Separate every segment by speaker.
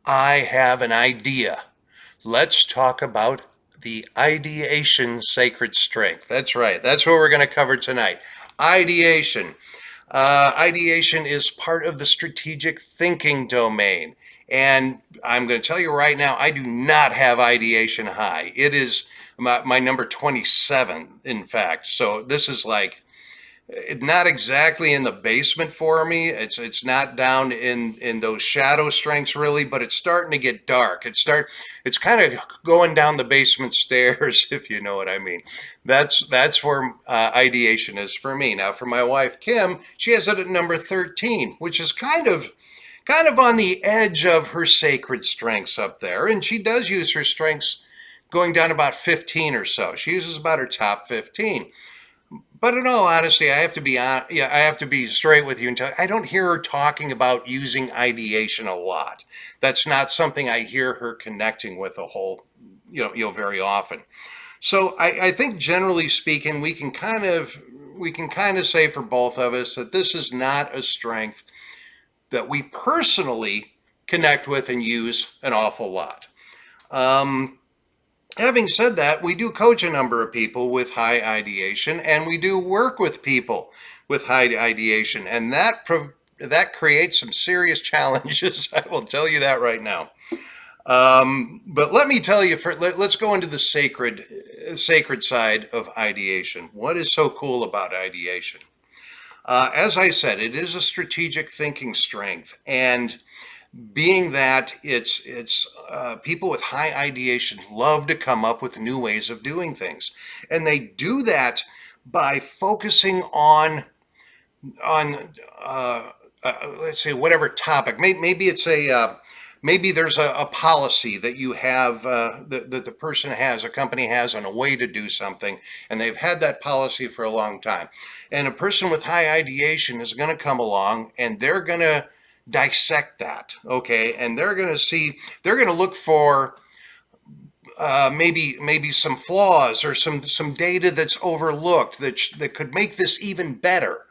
Speaker 1: I have an idea. Let's talk about the ideation sacred strength. That's right. That's what we're going to cover tonight. Ideation. Ideation is part of the strategic thinking domain. And I'm going to tell you right now, I do not have ideation high. It is my number 27, in fact. So this is like not exactly in the basement for me. It's not down in those shadow strengths really, but it's starting to get dark. It's kind of going down the basement stairs, if you know what I mean. That's where ideation is for me. Now for my wife Kim, she has it at number 13, which is kind of on the edge of her sacred strengths up there, and she does use her strengths going down about 15 or so. She uses about her top 15. But in all honesty, I have to be yeah, I have to be straight with you and tell you, I don't hear her talking about using ideation a lot. That's not something I hear her connecting with a whole, very often. So I think generally speaking, we can kind of say for both of us that this is not a strength that we personally connect with and use an awful lot. Um, Having said that, we do coach a number of people with high ideation, and we do work with people with high ideation, and that creates some serious challenges. I will tell you that right now. But let me tell you, let's go into the sacred side of ideation. What is so cool about ideation? As I said, it is a strategic thinking strength, and being that it's people with high ideation love to come up with new ways of doing things, and they do that by focusing on let's say whatever topic. Maybe it's maybe there's a policy that you have that the person has, a company has, on a way to do something, and they've had that policy for a long time. And a person with high ideation is going to come along, and they're going to dissect that, okay? And they're going to look for maybe some flaws or some data that's overlooked that could make this even better.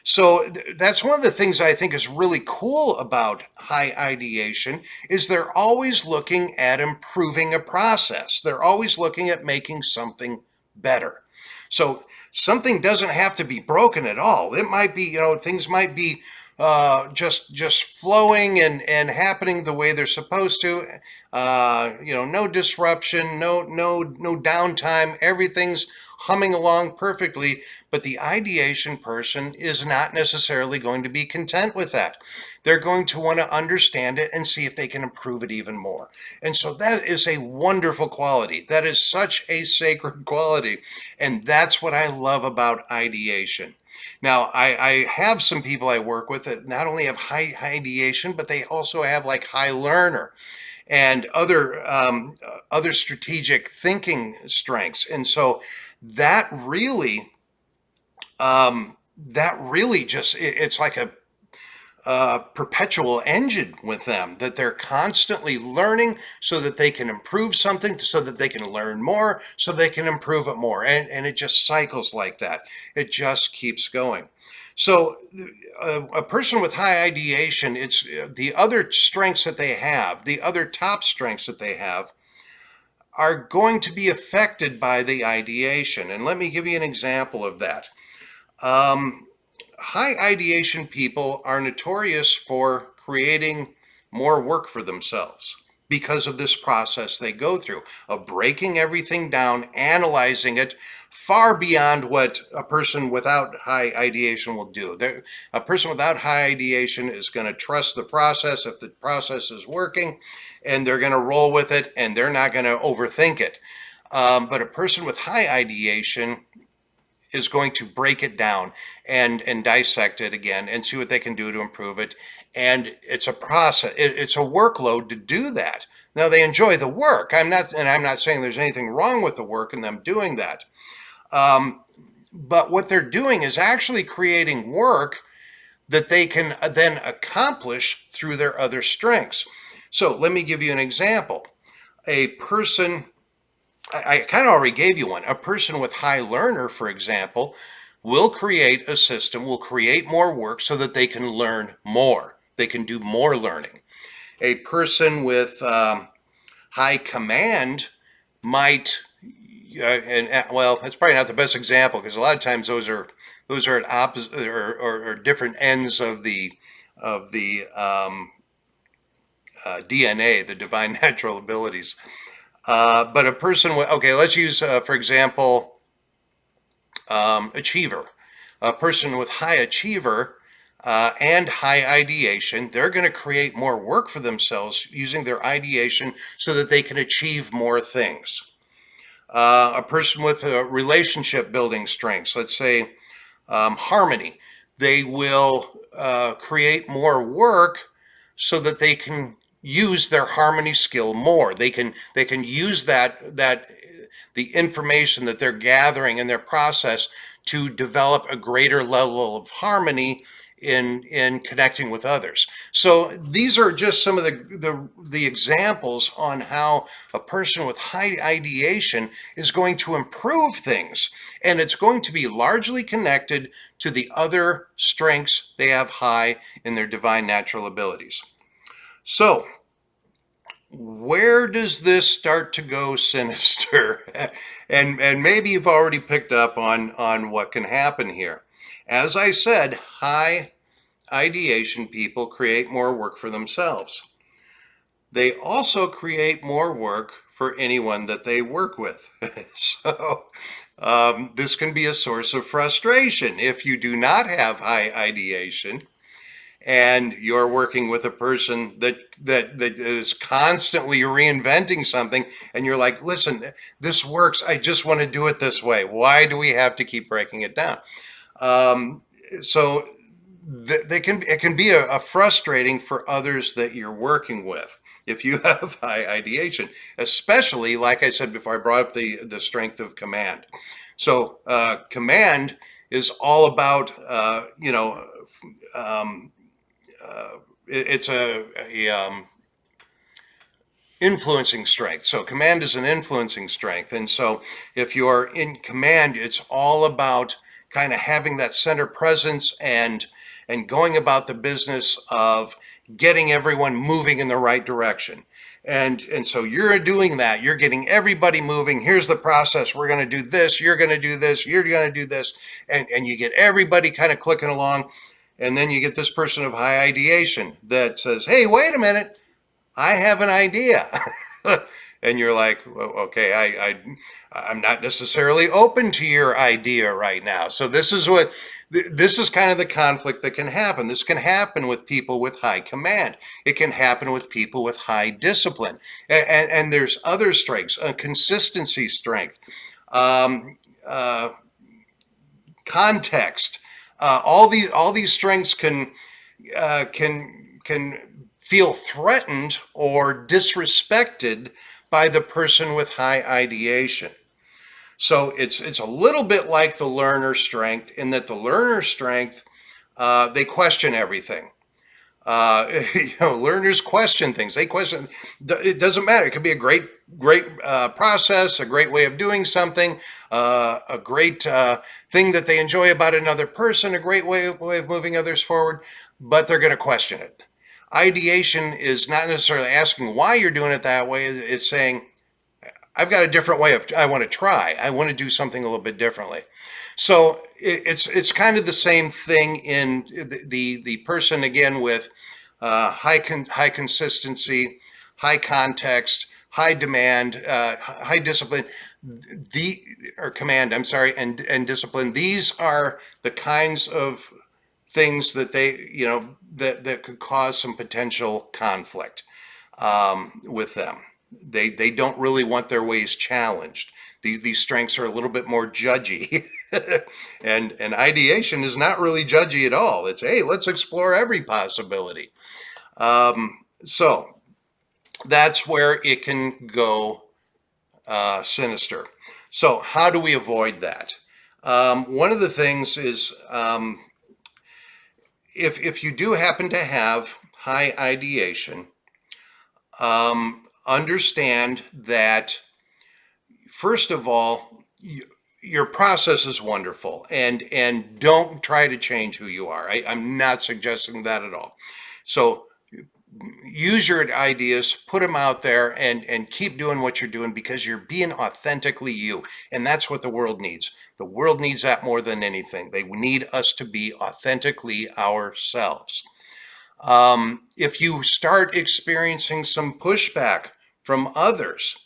Speaker 1: So that's one of the things I think is really cool about high ideation is they're always looking at improving a process. They're always looking at making something better. So something doesn't have to be broken at all. It might be, things might be just flowing and happening the way they're supposed to. No disruption, no downtime. Everything's humming along perfectly. But the ideation person is not necessarily going to be content with that. They're going to want to understand it and see if they can improve it even more. And so that is a wonderful quality. That is such a sacred quality. And that's what I love about ideation. Now, I have some people I work with that not only have high ideation, but they also have like high learner and other strategic thinking strengths. And so that really just it's like a perpetual engine with them, that they're constantly learning so that they can improve something, so that they can learn more, so they can improve it more. And it just cycles like that. It just keeps going. So a person with high ideation, it's the other strengths that they have, the other top strengths that they have are going to be affected by the ideation. And let me give you an example of that. High ideation people are notorious for creating more work for themselves because of this process they go through of breaking everything down, analyzing it far beyond what a person without high ideation will do. A person without high ideation is going to trust the process if the process is working, and they're going to roll with it, and they're not going to overthink it. But a person with high ideation is going to break it down and dissect it again and see what they can do to improve it. And it's a process. It's a workload to do that. Now they enjoy the work. I'm not saying there's anything wrong with the work and them doing that. But what they're doing is actually creating work that they can then accomplish through their other strengths. So let me give you an example. A person, I kind of already gave you one. A person with high learner, for example, will create a system, will create more work so that they can learn more. They can do more learning. A person with high command might, and well, that's probably not the best example because a lot of times those are at opposite or different ends of the DNA, the divine natural abilities. But a person with, okay, let's use, for example, achiever. A person with high achiever and high ideation, they're going to create more work for themselves using their ideation so that they can achieve more things. A person with relationship building strengths, let's say harmony, they will create more work so that they can use their harmony skill more. They can use that the information that they're gathering in their process to develop a greater level of harmony in connecting with others. So these are just some of the examples on how a person with high ideation is going to improve things, and it's going to be largely connected to the other strengths they have high in their divine natural abilities. So where does this start to go sinister? and maybe you've already picked up on what can happen here. As I said, high ideation people create more work for themselves. They also create more work for anyone that they work with. So this can be a source of frustration if you do not have high ideation and you're working with a person that is constantly reinventing something, and you're like, listen, this works, I just want to do it this way, why do we have to keep breaking it down? So it can be a frustrating for others that you're working with if you have high ideation, especially, like I said before, I brought up the strength of command. So command is all about it's a influencing strength. So command is an influencing strength. And so if you're in command, it's all about kind of having that center presence and going about the business of getting everyone moving in the right direction. And so you're doing that. You're getting everybody moving. Here's the process. We're going to do this. You're going to do this. You're going to do this. And you get everybody kind of clicking along. And then you get this person of high ideation that says, hey, wait a minute, I have an idea. And you're like, well, okay, I'm not necessarily open to your idea right now. So this is kind of the conflict that can happen. This can happen with people with high command. It can happen with people with high discipline. And there's other strengths, consistency strength, context. All these strengths can feel threatened or disrespected by the person with high ideation. So it's a little bit like the learner strength in that the learner strength, they question everything. Learners question things. They question. It doesn't matter. It could be a great process, a great way of doing something, a great thing that they enjoy about another person, a great way of moving others forward, but they're going to question it. Ideation is not necessarily asking why you're doing it that way. It's saying, I've got a different way I want to try. I want to do something a little bit differently. So it's kind of the same thing in the person again with high consistency, high context, high demand, high discipline, or command. I'm sorry, and discipline. These are the kinds of things that that could cause some potential conflict with them. They don't really want their ways challenged. These strengths are a little bit more judgy. and ideation is not really judgy at all. It's, hey, let's explore every possibility. So that's where it can go sinister. So how do we avoid that? One of the things is if you do happen to have high ideation, understand that, first of all, your process is wonderful, and don't try to change who you are. I'm not suggesting that at all. So use your ideas, put them out there, and keep doing what you're doing because you're being authentically you. And that's what the world needs. The world needs that more than anything. They need us to be authentically ourselves. If you start experiencing some pushback from others,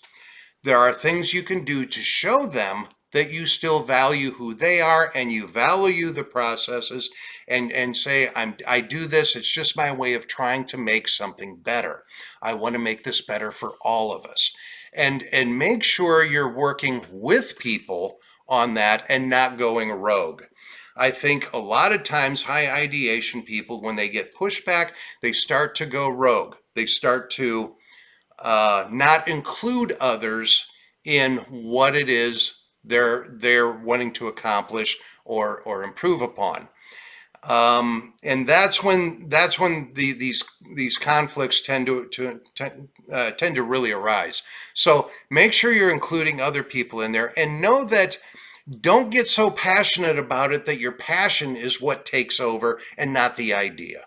Speaker 1: there are things you can do to show them that you still value who they are and you value the processes, and say, I do this, it's just my way of trying to make something better. I want to make this better for all of us. And make sure you're working with people on that and not going rogue. I think a lot of times high ideation people, when they get pushback, they start to go rogue. They start to not include others in what it is they're wanting to accomplish or improve upon. And that's when these conflicts tend to really arise. So make sure you're including other people in there, and know that don't get so passionate about it that your passion is what takes over and not the idea.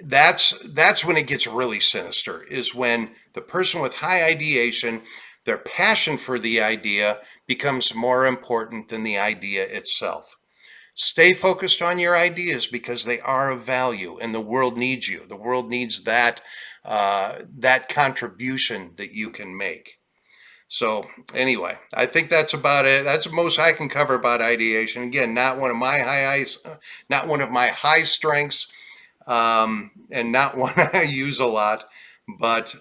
Speaker 1: That's when it gets really sinister, is when the person with high ideation, their passion for the idea becomes more important than the idea itself. Stay focused on your ideas because they are of value and the world needs you. The world needs that contribution that you can make. So anyway, I think that's about it. That's the most I can cover about ideation. Again, not one of my high strengths, and not one I use a lot, but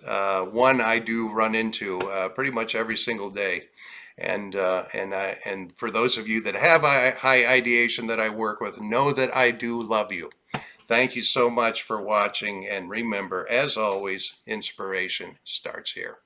Speaker 1: one I do run into pretty much every single day. And for those of you that have high ideation that I work with, know that I do love you. Thank you so much for watching, and remember, as always, inspiration starts here.